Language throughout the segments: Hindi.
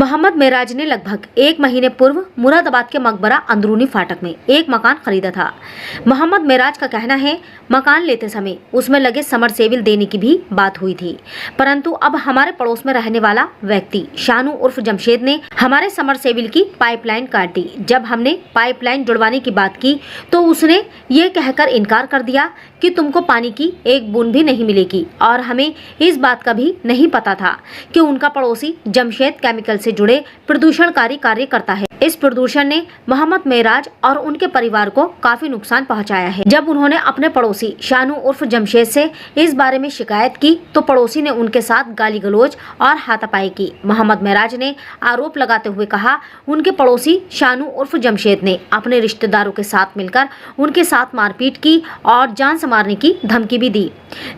मोहम्मद मेराज ने लगभग 1 महीने पूर्व मुरादाबाद के मकबरा अंदरूनी फाटक में एक मकान खरीदा था। मोहम्मद मेराज का कहना है, मकान लेते समय उसमें लगे समरसेबिल देने की भी बात हुई थी, परंतु अब हमारे पड़ोस में रहने वाला व्यक्ति शानू उर्फ जमशेद ने हमारे समरसेबिल की पाइपलाइन काट दी। जब हमने पाइपलाइन जुड़वाने की बात की तो उसने ये कहकर इनकार कर दिया कि तुमको पानी की एक बूंद भी नहीं मिलेगी, और हमें इस बात का भी नहीं पता था कि उनका पड़ोसी जमशेद केमिकल से जुड़े प्रदूषणकारी कार्य करता है। इस प्रदूषण ने मोहम्मद मेराज और उनके परिवार को काफी नुकसान पहुंचाया है। जब उन्होंने अपने पड़ोसी शानू उर्फ जमशेद से इस बारे में शिकायत की तो पड़ोसी ने उनके साथ गाली गलौज और हाथापाई की। मोहम्मद मेराज ने आरोप लगाते हुए कहा, उनके पड़ोसी शानू उर्फ जमशेद ने अपने रिश्तेदारों के साथ मिलकर उनके साथ मारपीट की और जान से मारने की धमकी भी दी,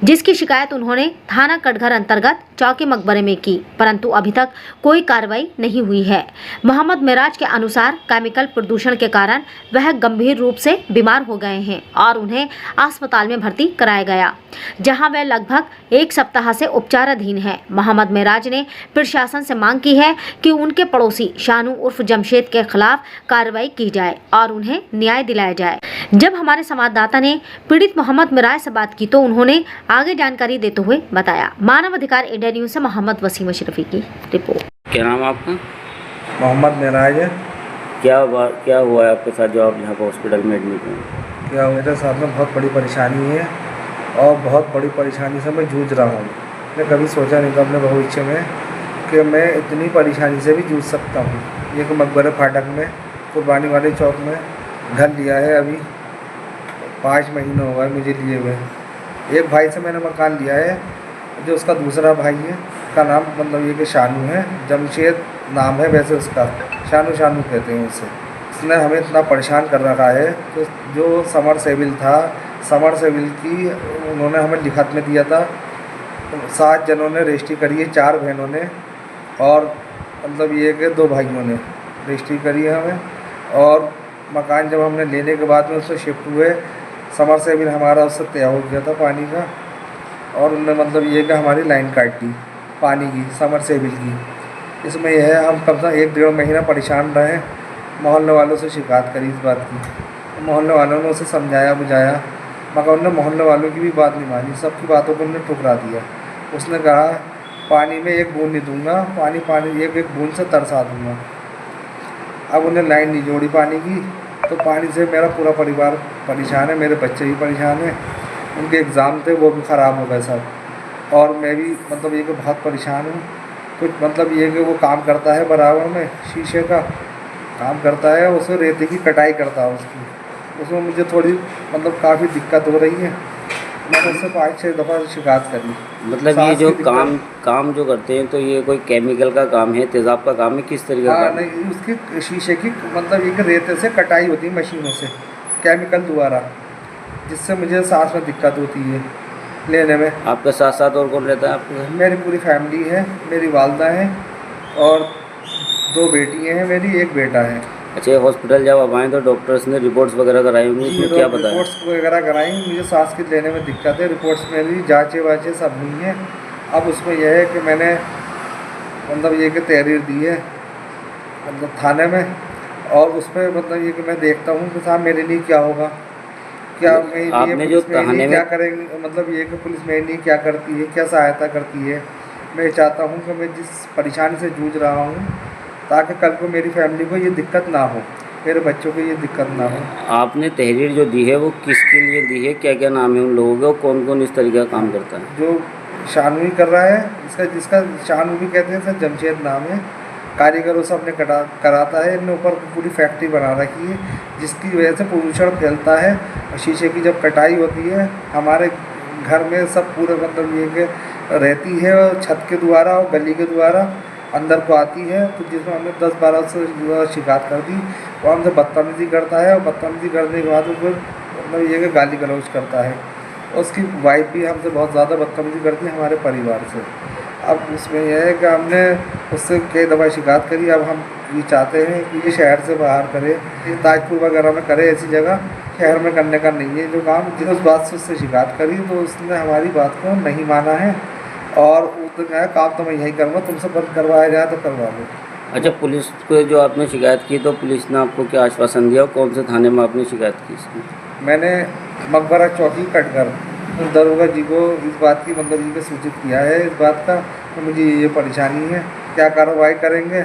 जिसकी शिकायत उन्होंने थाना कटघर अंतर्गत चौकी मकबरे में की, परंतु अभी तक कोई कार्रवाई नहीं हुई है। मोहम्मद मेराज के अनुसार केमिकल प्रदूषण के कारण वह गंभीर रूप से बीमार हो गए हैं और उन्हें अस्पताल में भर्ती कराया गया, जहां वह लगभग 1 सप्ताह से उपचाराधीन है। मोहम्मद मेराज ने प्रशासन से मांग की है कि उनके पड़ोसी शानू उर्फ जमशेद के खिलाफ कार्रवाई की जाए और उन्हें न्याय दिलाया जाए। जब हमारे संवाददाता ने पीड़ित मोहम्मद मेराज से बात की तो उन्होंने आगे जानकारी देते हुए बताया। मानव अधिकार इंडिया न्यूज से मोहम्मद वसीम अशरफी की रिपोर्ट। क्या नाम है आपका? मोहम्मद मेराज है। क्या हुआ है आपके साथ जो आप यहाँ पर हॉस्पिटल में एडमिट हैं? क्या मेरे साथ में बहुत बड़ी परेशानी है और बहुत बड़ी परेशानी से मैं जूझ रहा हूँ। मैं कभी सोचा नहीं था अपने भविष्य में कि मैं इतनी परेशानी से भी जूझ सकता हूँ। ये कि मकबरे फाटक में कुर्बानी वाले चौक में घर लिया है, अभी 5 महीने हो गए मुझे लिए हुए। एक भाई से मैंने मकान लिया है, जो उसका दूसरा भाई है, का नाम मतलब ये कि शानू है, जमशेद नाम है वैसे उसका, शानू कहते हैं उसे। उसने हमें इतना परेशान कर रखा है कि जो समरसेबिल था, समरसेबिल की उन्होंने हमें लिखत में दिया था। 7 जनों ने रजिस्ट्री करी है, 4 बहनों ने और मतलब ये कि 2 भाइयों ने रजिस्ट्री करी है हमें। और मकान जब हमने लेने के बाद में उससे शिफ्ट हुए, समरसेबिल हमारा उससे तय हो गया था पानी का, और उन्होंने मतलब ये कि हमारी लाइन काट दी पानी की, समरसेबिल की। इसमें यह है, हम कम से कम 1-1.5 महीना परेशान रहे। मोहल्ले वालों से शिकायत करी इस बात की, मोहल्ले वालों ने उसे समझाया बुझाया, मगर उन्होंने मोहल्ले वालों की भी बात नहीं मानी, सबकी बातों को उन्होंने ठुकरा दिया। उसने कहा पानी में एक बूंद नहीं दूंगा, पानी एक बूंद से तरसा दूंगा। अब उन्हें लाइन नहीं जोड़ी पानी की, तो पानी से मेरा पूरा परिवार परेशान है, मेरे बच्चे भी परेशान हैं। उनके एग्ज़ाम थे वो भी ख़राब हो गए सब, और मैं भी मतलब ये कि बहुत परेशान हूँ। कुछ मतलब ये कि वो काम करता है बराबर में, शीशे का काम करता है, उसमें रेती की कटाई करता है उसकी, उसमें मुझे थोड़ी मतलब काफ़ी दिक्कत हो रही है। मैंने उससे 5-6 दफ़ा शिकायत करी। मतलब ये जो काम जो करते हैं तो ये कोई केमिकल का काम है, तेज़ाब का काम है, किस तरीके का? हाँ नहीं, उसकी शीशे की मतलब ये रेते से कटाई होती है मशीनों से, केमिकल द्वारा, जिससे मुझे सांस में दिक्कत होती है लेने में। आपके साथ साथ और कौन रहता है आपके घर? मेरी पूरी फैमिली है, मेरी वालदा है और 2 बेटियाँ हैं मेरी, 1 बेटा है। अच्छा, हॉस्पिटल जब आप आए तो डॉक्टर्स ने रिपोर्ट्स वगैरह कराई होंगी, इसमें क्या बताया? रिपोर्ट्स वगैरह कराई, मुझे सांस की लेने में दिक्कत है, रिपोर्ट्स में भी जाँचें वाँचें सब हुई हैं। अब उसमें यह है कि मैंने मतलब ये कि तहरीर दी है मतलब थाने में, और उस पर मतलब ये कि मैं देखता हूँ कि साहब मेरे लिए क्या होगा, क्या आपने जो थाने में क्या करेंगे, मतलब ये कि पुलिस मेरे लिए क्या करती है, क्या सहायता करती है। मैं चाहता हूँ कि मैं जिस परेशानी से जूझ रहा हूँ, ताकि कल को मेरी फैमिली को ये दिक्कत ना हो, मेरे बच्चों को ये दिक्कत ना हो। आपने तहरीर जो दी है वो किसके लिए दी है, क्या क्या नाम है उन लोगों के, और कौन कौन इस तरीके का काम करता है? जो शानू ही कर रहा है, जिसका शानू भी कहते हैं, सर जमशेद नाम है, कारीगरों से अपने कराता है। इनने ऊपर पूरी फैक्ट्री बना रखी है, जिसकी वजह से प्रदूषण फैलता है। और शीशे की जब कटाई होती है हमारे घर में सब पूरे मतलब ये कि रहती है, और छत के द्वारा और गली के द्वारा अंदर को आती है, तो जिसमें हमने 10-12 से शिकायत कर दी। वो हमसे बदतमीज़ी करता है, और बदतमीज़ी करने के बाद वो मतलब ये कि गाली गलौज करता है। उसकी वाइफ भी हमसे बहुत ज़्यादा बदतमीज़ी करती है हमारे परिवार से। अब उसमें यह है कि हमने उससे कई दफ़ा शिकायत करी। अब हम ये चाहते हैं कि ये शहर से बाहर करे, ताजपुर वगैरह में करे, ऐसी जगह शहर में करने का नहीं है जो काम। जिस बात से उससे शिकायत करी तो उसने हमारी बात को नहीं माना है, और वो तो क्या है, काम तो मैं यही करूँगा, तुमसे बंद करवाया जाए तो करवा लो। अच्छा, पुलिस को जो आपने शिकायत की तो पुलिस ने आपको क्या आश्वासन दिया और कौन से थाने में आपने शिकायत की इसकी? मैंने मकबरा चौकी कट कर दरोगा जी को इस बात की मतलब जी को सूचित किया है इस बात का कि मुझे ये परेशानी है, क्या कार्रवाई करेंगे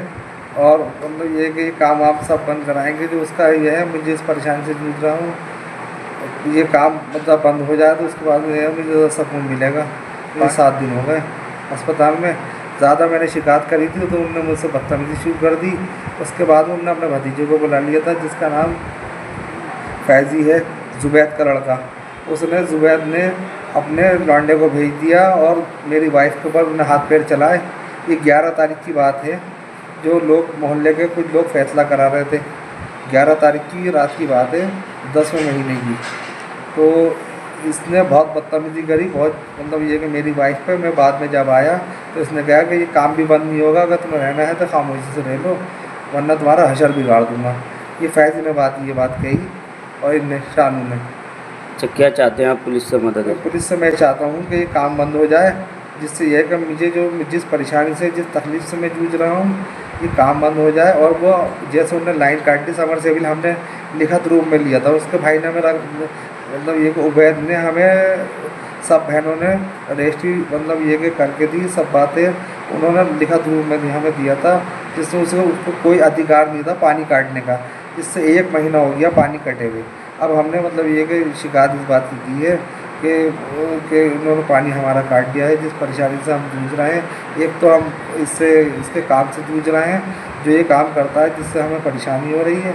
और मतलब ये कि काम आप सब बंद कराएंगे। जो उसका ये है, मुझे इस परेशानी से जूझ रहा हूँ, ये काम मतलब बंद हो जाए तो उसके बाद में मुझे सुकून मिलेगा। मुझे 7 दिन हो गए अस्पताल में, ज़्यादा मैंने शिकायत करी थी तो उन्होंने मुझसे बदतमीजी शुरू कर दी। उसके बाद उन्होंने अपने भतीजे को बुला लिया था जिसका नाम फैज़ी है, जुबैद का लड़का। उसने जुबैद ने अपने लौंडे को भेज दिया और मेरी वाइफ के ऊपर उन्हें हाथ पैर चलाए। ये 11 तारीख की बात है, जो लोग मोहल्ले के कुछ लोग फैसला करा रहे थे। 11 तारीख की रात की बात है, 10वें महीने की। तो इसने बहुत बदतमीजी करी, बहुत मतलब ये कि मेरी वाइफ पे। मैं बाद में जब आया तो इसने कहा कि ये काम भी बंद नहीं होगा, अगर तुम्हें रहना है तो खामोशी से रह लो वरना तुम्हारा हशर बिगाड़ दूँगा। ये फैज़ ने ये बात कही और इन शानू ने। अच्छा, क्या चाहते हैं आप पुलिस से मदद? पुलिस से मैं चाहता हूँ कि ये काम बंद हो जाए, जिससे यह कि मुझे जो जिस परेशानी से जिस तकलीफ़ से मैं जूझ रहा हूँ ये काम बंद हो जाए। और वो जैसे उन्होंने लाइन काट दी, समर सेविल हमने लिखित रूप में लिया था, उसके भाई ने मेरा मतलब ये कि उबैद ने हमें सब बहनों ने रजिस्ट्री मतलब ये कि करके दी, सब बातें उन्होंने लिखित रूप में हमें दिया था, जिससे उसको कोई अधिकार नहीं था पानी काटने का। इससे 1 महीना हो गया पानी कटे हुए। अब हमने मतलब ये कि शिकायत इस बात की है कि उन्होंने पानी हमारा काट दिया है, जिस परेशानी से हम जूझ रहे हैं। एक तो हम इसके काम से जूझ रहे हैं जो ये काम करता है जिससे हमें परेशानी हो रही है,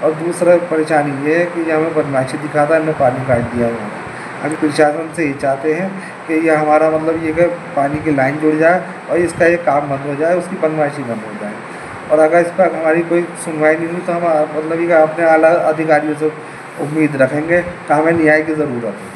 और दूसरा परेशानी ये है कि ये हमें बदमाशी दिखाता है, इन्होंने पानी काट दिया है। हम प्रशासन से ये चाहते हैं कि ये हमारा मतलब ये कि पानी की लाइन जुड़ जाए और इसका ये काम बंद हो जाए, उसकी बदमाशी बंद हो जाए। और अगर इस पर हमारी कोई सुनवाई नहीं हुई तो हम मतलब ये अपने आला अधिकारियों से उम्मीद रखेंगे कि हमें न्याय की ज़रूरत है।